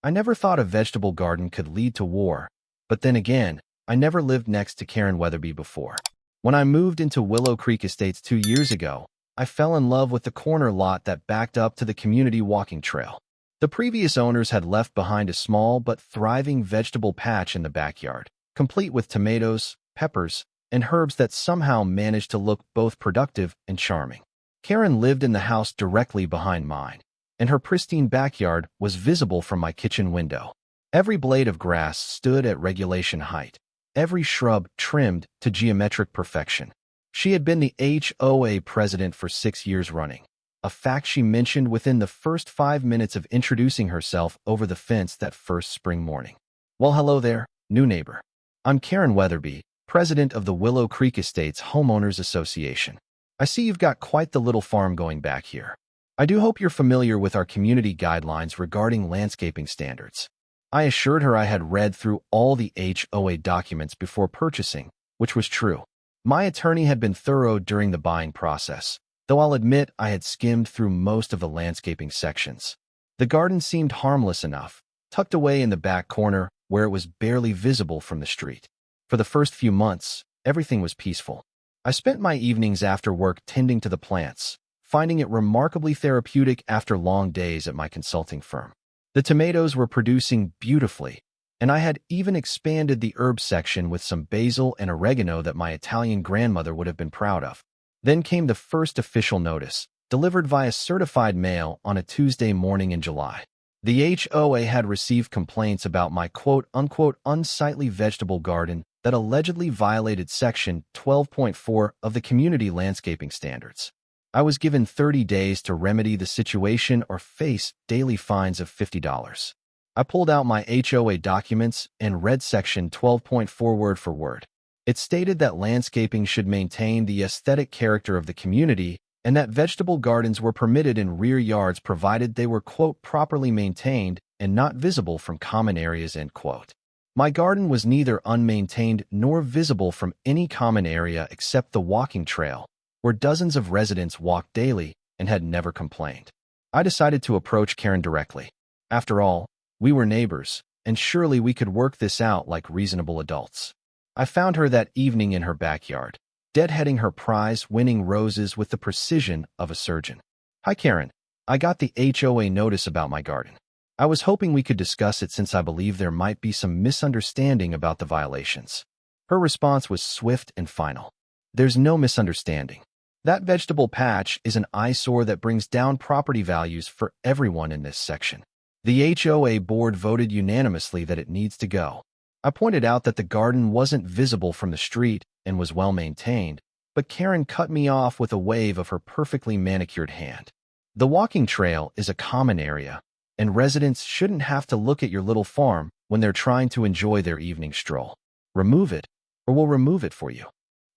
I never thought a vegetable garden could lead to war, but then again, I never lived next to Karen Weatherby before. When I moved into Willow Creek Estates 2 years ago, I fell in love with the corner lot that backed up to the community walking trail. The previous owners had left behind a small but thriving vegetable patch in the backyard, complete with tomatoes, peppers, and herbs that somehow managed to look both productive and charming. Karen lived in the house directly behind mine, and her pristine backyard was visible from my kitchen window. Every blade of grass stood at regulation height, every shrub trimmed to geometric perfection. She had been the HOA president for 6 years running, a fact she mentioned within the first 5 minutes of introducing herself over the fence that first spring morning. Well, hello there, new neighbor. I'm Karen Weatherby, president of the Willow Creek Estates Homeowners Association. I see you've got quite the little farm going back here. I do hope you're familiar with our community guidelines regarding landscaping standards. I assured her I had read through all the HOA documents before purchasing, which was true. My attorney had been thorough during the buying process, though I'll admit I had skimmed through most of the landscaping sections. The garden seemed harmless enough, tucked away in the back corner where it was barely visible from the street. For the first few months, everything was peaceful. I spent my evenings after work tending to the plants, finding it remarkably therapeutic after long days at my consulting firm. The tomatoes were producing beautifully, and I had even expanded the herb section with some basil and oregano that my Italian grandmother would have been proud of. Then came the first official notice, delivered via certified mail on a Tuesday morning in July. The HOA had received complaints about my quote-unquote unsightly vegetable garden that allegedly violated Section 12.4 of the Community Landscaping Standards. I was given 30 days to remedy the situation or face daily fines of $50. I pulled out my HOA documents and read Section 12.4 word for word. It stated that landscaping should maintain the aesthetic character of the community and that vegetable gardens were permitted in rear yards provided they were, quote, properly maintained and not visible from common areas, end quote. My garden was neither unmaintained nor visible from any common area except the walking trail, where dozens of residents walked daily and had never complained. I decided to approach Karen directly. After all, we were neighbors, and surely we could work this out like reasonable adults. I found her that evening in her backyard, deadheading her prize-winning roses with the precision of a surgeon. Hi, Karen. I got the HOA notice about my garden. I was hoping we could discuss it since I believe there might be some misunderstanding about the violations. Her response was swift and final. There's no misunderstanding. That vegetable patch is an eyesore that brings down property values for everyone in this section. The HOA board voted unanimously that it needs to go. I pointed out that the garden wasn't visible from the street and was well maintained, but Karen cut me off with a wave of her perfectly manicured hand. The walking trail is a common area, and residents shouldn't have to look at your little farm when they're trying to enjoy their evening stroll. Remove it, or we'll remove it for you.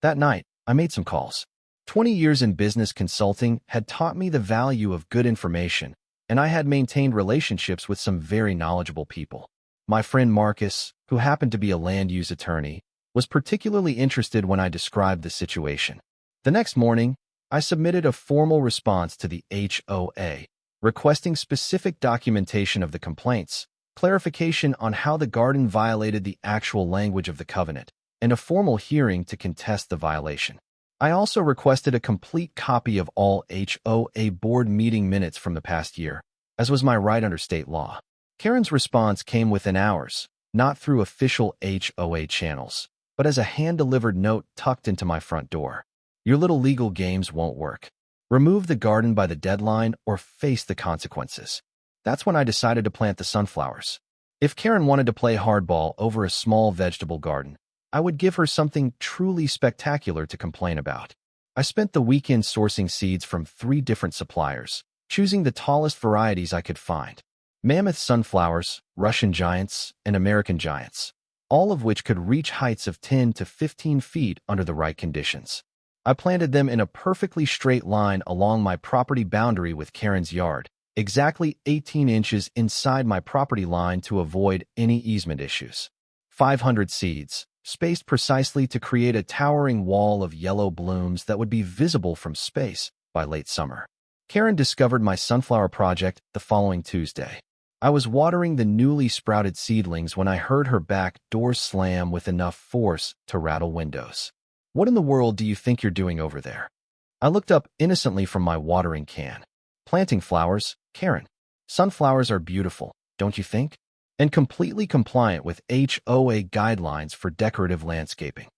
That night, I made some calls. 20 years in business consulting had taught me the value of good information, and I had maintained relationships with some very knowledgeable people. My friend Marcus, who happened to be a land use attorney, was particularly interested when I described the situation. The next morning, I submitted a formal response to the HOA, requesting specific documentation of the complaints, clarification on how the garden violated the actual language of the covenant, and a formal hearing to contest the violation. I also requested a complete copy of all HOA board meeting minutes from the past year, as was my right under state law. Karen's response came within hours, not through official HOA channels, but as a hand-delivered note tucked into my front door. Your little legal games won't work. Remove the garden by the deadline or face the consequences. That's when I decided to plant the sunflowers. If Karen wanted to play hardball over a small vegetable garden, I would give her something truly spectacular to complain about. I spent the weekend sourcing seeds from 3 different suppliers, choosing the tallest varieties I could find. Mammoth sunflowers, Russian giants, and American giants, all of which could reach heights of 10 to 15 feet under the right conditions. I planted them in a perfectly straight line along my property boundary with Karen's yard, exactly 18 inches inside my property line to avoid any easement issues. 500 seeds, spaced precisely to create a towering wall of yellow blooms that would be visible from space by late summer. Karen discovered my sunflower project the following Tuesday. I was watering the newly sprouted seedlings when I heard her back door slam with enough force to rattle windows. "What in the world do you think you're doing over there?" I looked up innocently from my watering can. "Planting flowers, Karen. Sunflowers are beautiful, don't you think? And completely compliant with HOA guidelines for decorative landscaping."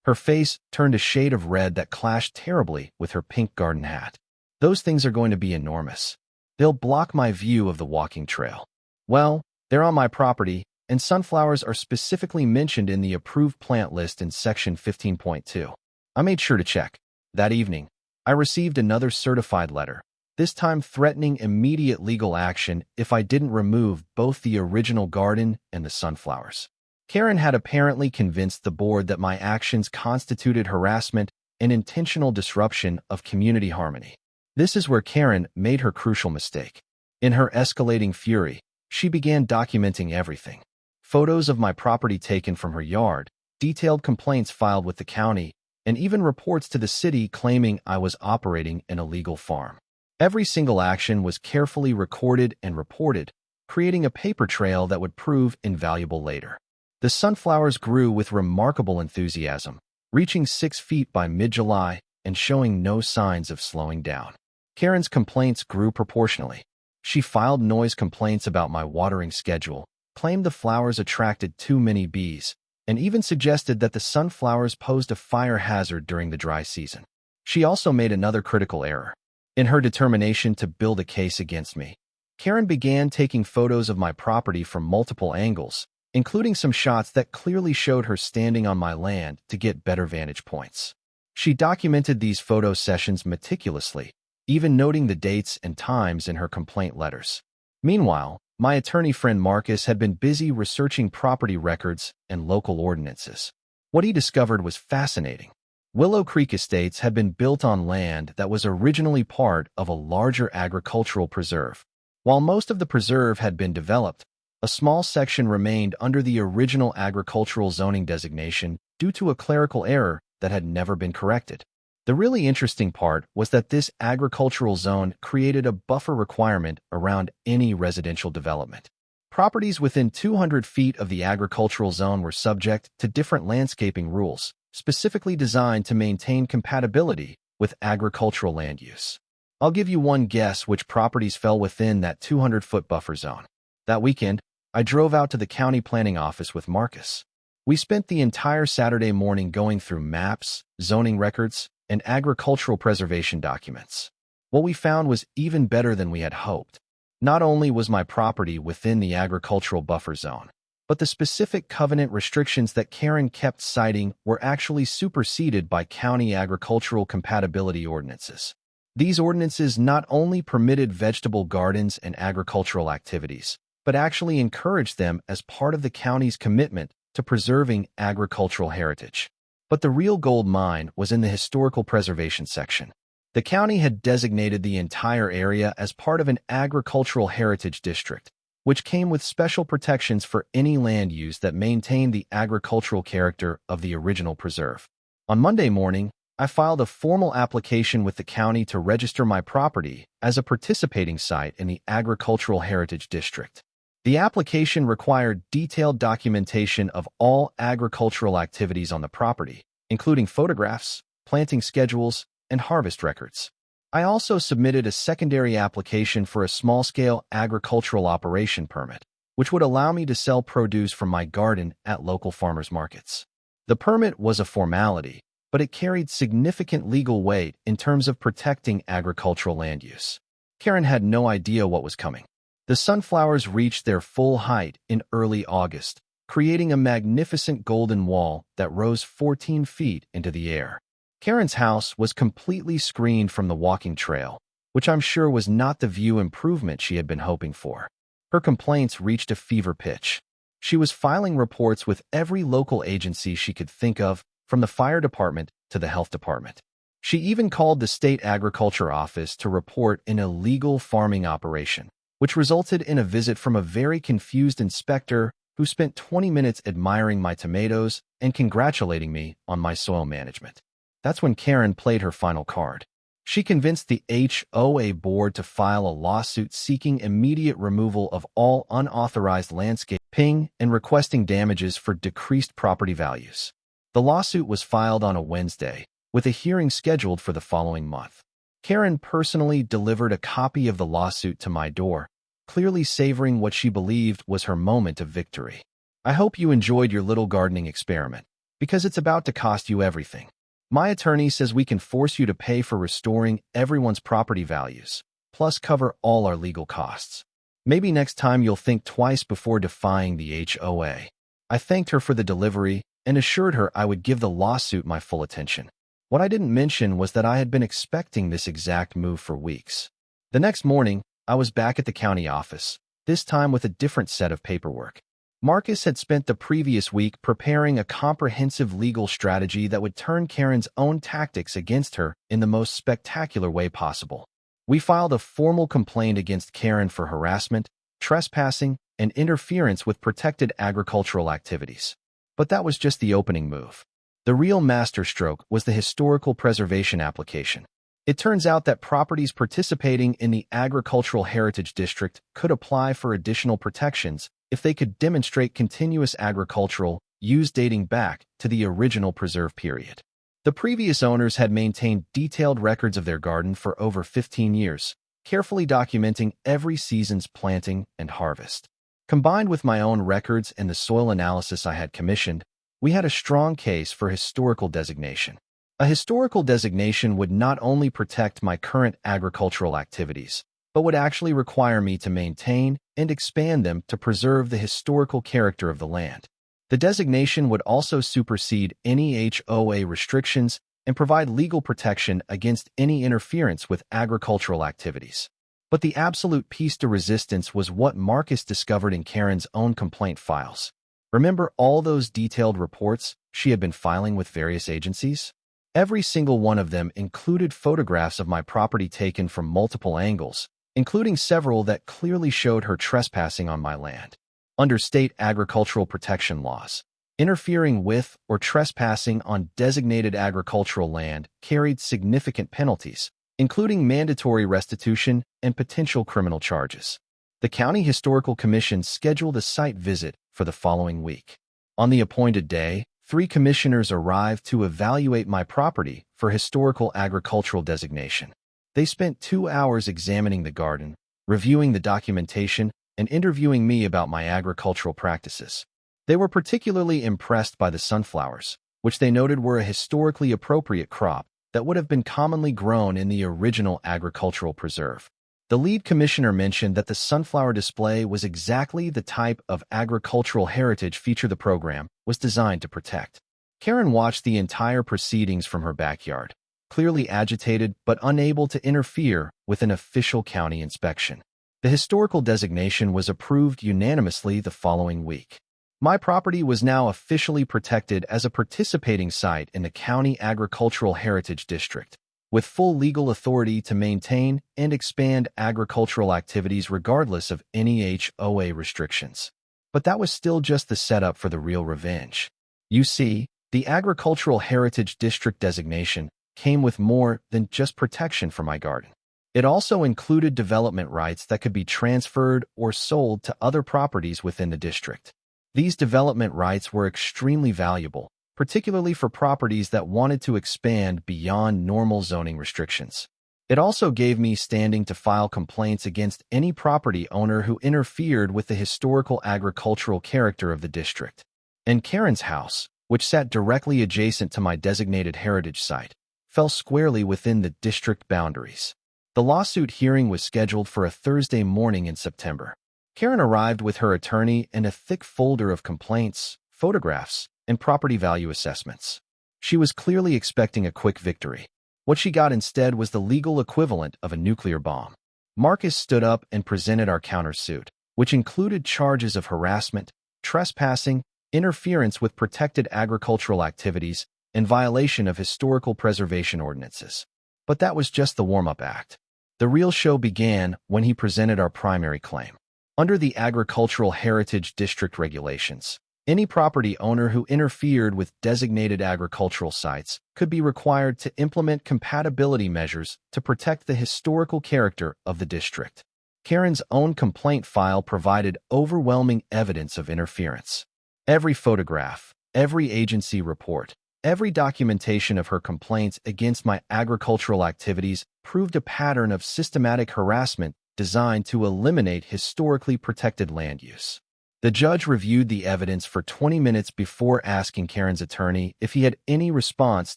Her face turned a shade of red that clashed terribly with her pink garden hat. "Those things are going to be enormous. They'll block my view of the walking trail." "Well, they're on my property, and sunflowers are specifically mentioned in the approved plant list in Section 15.2. I made sure to check. That evening, I received another certified letter, this time threatening immediate legal action if I didn't remove both the original garden and the sunflowers. Karen had apparently convinced the board that my actions constituted harassment and intentional disruption of community harmony. This is where Karen made her crucial mistake. In her escalating fury, she began documenting everything. Photos of my property taken from her yard, detailed complaints filed with the county, and even reports to the city claiming I was operating an illegal farm. Every single action was carefully recorded and reported, creating a paper trail that would prove invaluable later. The sunflowers grew with remarkable enthusiasm, reaching 6 feet by mid-July and showing no signs of slowing down. Karen's complaints grew proportionally. She filed noise complaints about my watering schedule, claimed the flowers attracted too many bees, and even suggested that the sunflowers posed a fire hazard during the dry season. She also made another critical error. In her determination to build a case against me, Karen began taking photos of my property from multiple angles, including some shots that clearly showed her standing on my land to get better vantage points. She documented these photo sessions meticulously, even noting the dates and times in her complaint letters. Meanwhile, my attorney friend Marcus had been busy researching property records and local ordinances. What he discovered was fascinating. Willow Creek Estates had been built on land that was originally part of a larger agricultural preserve. While most of the preserve had been developed, a small section remained under the original agricultural zoning designation due to a clerical error that had never been corrected. The really interesting part was that this agricultural zone created a buffer requirement around any residential development. Properties within 200 feet of the agricultural zone were subject to different landscaping rules, specifically designed to maintain compatibility with agricultural land use. I'll give you one guess which properties fell within that 200-foot buffer zone. That weekend, I drove out to the county planning office with Marcus. We spent the entire Saturday morning going through maps, zoning records, and agricultural preservation documents. What we found was even better than we had hoped. Not only was my property within the agricultural buffer zone, but the specific covenant restrictions that Karen kept citing were actually superseded by county agricultural compatibility ordinances. These ordinances not only permitted vegetable gardens and agricultural activities, but actually encouraged them as part of the county's commitment to preserving agricultural heritage. But the real gold mine was in the historical preservation section. The county had designated the entire area as part of an agricultural heritage district, which came with special protections for any land use that maintained the agricultural character of the original preserve. On Monday morning, I filed a formal application with the county to register my property as a participating site in the agricultural heritage district. The application required detailed documentation of all agricultural activities on the property, including photographs, planting schedules, and harvest records. I also submitted a secondary application for a small-scale agricultural operation permit, which would allow me to sell produce from my garden at local farmers markets. The permit was a formality, but it carried significant legal weight in terms of protecting agricultural land use. Karen had no idea what was coming. The sunflowers reached their full height in early August, creating a magnificent golden wall that rose 14 feet into the air. Karen's house was completely screened from the walking trail, which I'm sure was not the view improvement she had been hoping for. Her complaints reached a fever pitch. She was filing reports with every local agency she could think of, from the fire department to the health department. She even called the state agriculture office to report an illegal farming operation, which resulted in a visit from a very confused inspector who spent 20 minutes admiring my tomatoes and congratulating me on my soil management. That's when Karen played her final card. She convinced the HOA board to file a lawsuit seeking immediate removal of all unauthorized landscaping and requesting damages for decreased property values. The lawsuit was filed on a Wednesday, with a hearing scheduled for the following month. Karen personally delivered a copy of the lawsuit to my door, clearly savoring what she believed was her moment of victory. I hope you enjoyed your little gardening experiment, because it's about to cost you everything. My attorney says we can force you to pay for restoring everyone's property values, plus cover all our legal costs. Maybe next time you'll think twice before defying the HOA. I thanked her for the delivery and assured her I would give the lawsuit my full attention. What I didn't mention was that I had been expecting this exact move for weeks. The next morning, I was back at the county office, this time with a different set of paperwork. Marcus had spent the previous week preparing a comprehensive legal strategy that would turn Karen's own tactics against her in the most spectacular way possible. We filed a formal complaint against Karen for harassment, trespassing, and interference with protected agricultural activities. But that was just the opening move. The real masterstroke was the historical preservation application. It turns out that properties participating in the Agricultural Heritage District could apply for additional protections if they could demonstrate continuous agricultural use dating back to the original preserve period. The previous owners had maintained detailed records of their garden for over 15 years, carefully documenting every season's planting and harvest. Combined with my own records and the soil analysis I had commissioned, we had a strong case for historical designation. A historical designation would not only protect my current agricultural activities, but would actually require me to maintain and expand them to preserve the historical character of the land. The designation would also supersede any HOA restrictions and provide legal protection against any interference with agricultural activities. But the absolute piece de resistance was what Marcus discovered in Karen's own complaint files. Remember all those detailed reports she had been filing with various agencies? Every single one of them included photographs of my property taken from multiple angles, including several that clearly showed her trespassing on my land. Under state agricultural protection laws, interfering with or trespassing on designated agricultural land carried significant penalties, including mandatory restitution and potential criminal charges. The County Historical Commission scheduled a site visit for the following week. On the appointed day, 3 commissioners arrived to evaluate my property for historical agricultural designation. They spent 2 hours examining the garden, reviewing the documentation, and interviewing me about my agricultural practices. They were particularly impressed by the sunflowers, which they noted were a historically appropriate crop that would have been commonly grown in the original agricultural preserve. The lead commissioner mentioned that the sunflower display was exactly the type of agricultural heritage feature the program was designed to protect. Karen watched the entire proceedings from her backyard, clearly agitated but unable to interfere with an official county inspection. The historical designation was approved unanimously the following week. My property was now officially protected as a participating site in the County Agricultural Heritage District, with full legal authority to maintain and expand agricultural activities regardless of any HOA restrictions. But that was still just the setup for the real revenge. You see, the Agricultural Heritage District designation came with more than just protection for my garden. It also included development rights that could be transferred or sold to other properties within the district. These development rights were extremely valuable, particularly for properties that wanted to expand beyond normal zoning restrictions. It also gave me standing to file complaints against any property owner who interfered with the historical agricultural character of the district. And Karen's house, which sat directly adjacent to my designated heritage site, fell squarely within the district boundaries. The lawsuit hearing was scheduled for a Thursday morning in September. Karen arrived with her attorney and a thick folder of complaints, photographs, and property value assessments. She was clearly expecting a quick victory. What she got instead was the legal equivalent of a nuclear bomb. Marcus stood up and presented our countersuit, which included charges of harassment, trespassing, interference with protected agricultural activities, and violation of historical preservation ordinances. But that was just the warm-up act. The real show began when he presented our primary claim. Under the Agricultural Heritage District regulations, Any property owner who interfered with designated agricultural sites could be required to implement compatibility measures to protect the historical character of the district. Karen's own complaint file provided overwhelming evidence of interference. Every photograph, every agency report, every documentation of her complaints against my agricultural activities proved a pattern of systematic harassment designed to eliminate historically protected land use. The judge reviewed the evidence for 20 minutes before asking Karen's attorney if he had any response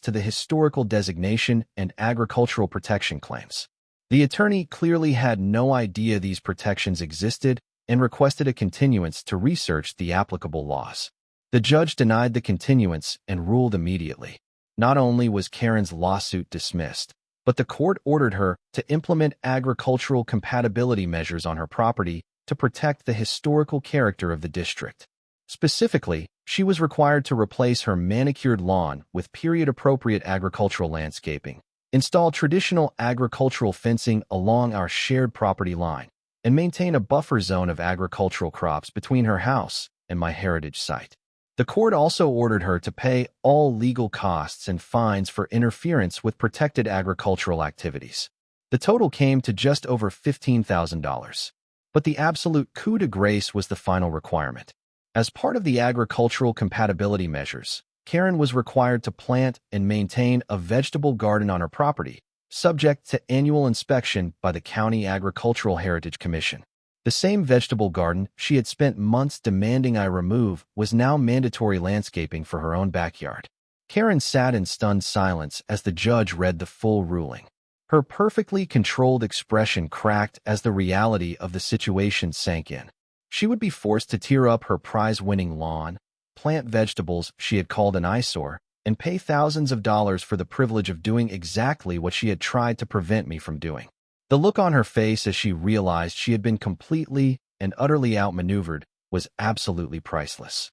to the historical designation and agricultural protection claims. The attorney clearly had no idea these protections existed and requested a continuance to research the applicable laws. The judge denied the continuance and ruled immediately. Not only was Karen's lawsuit dismissed, but the court ordered her to implement agricultural compatibility measures on her property to protect the historical character of the district. Specifically, she was required to replace her manicured lawn with period-appropriate agricultural landscaping, install traditional agricultural fencing along our shared property line, and maintain a buffer zone of agricultural crops between her house and my heritage site. The court also ordered her to pay all legal costs and fines for interference with protected agricultural activities. The total came to just over $15,000. But the absolute coup de grace was the final requirement. As part of the agricultural compatibility measures, Karen was required to plant and maintain a vegetable garden on her property, subject to annual inspection by the County Agricultural Heritage Commission. The same vegetable garden she had spent months demanding I remove was now mandatory landscaping for her own backyard. Karen sat in stunned silence as the judge read the full ruling. Her perfectly controlled expression cracked as the reality of the situation sank in. She would be forced to tear up her prize-winning lawn, plant vegetables she had called an eyesore, and pay thousands of dollars for the privilege of doing exactly what she had tried to prevent me from doing. The look on her face as she realized she had been completely and utterly outmaneuvered was absolutely priceless.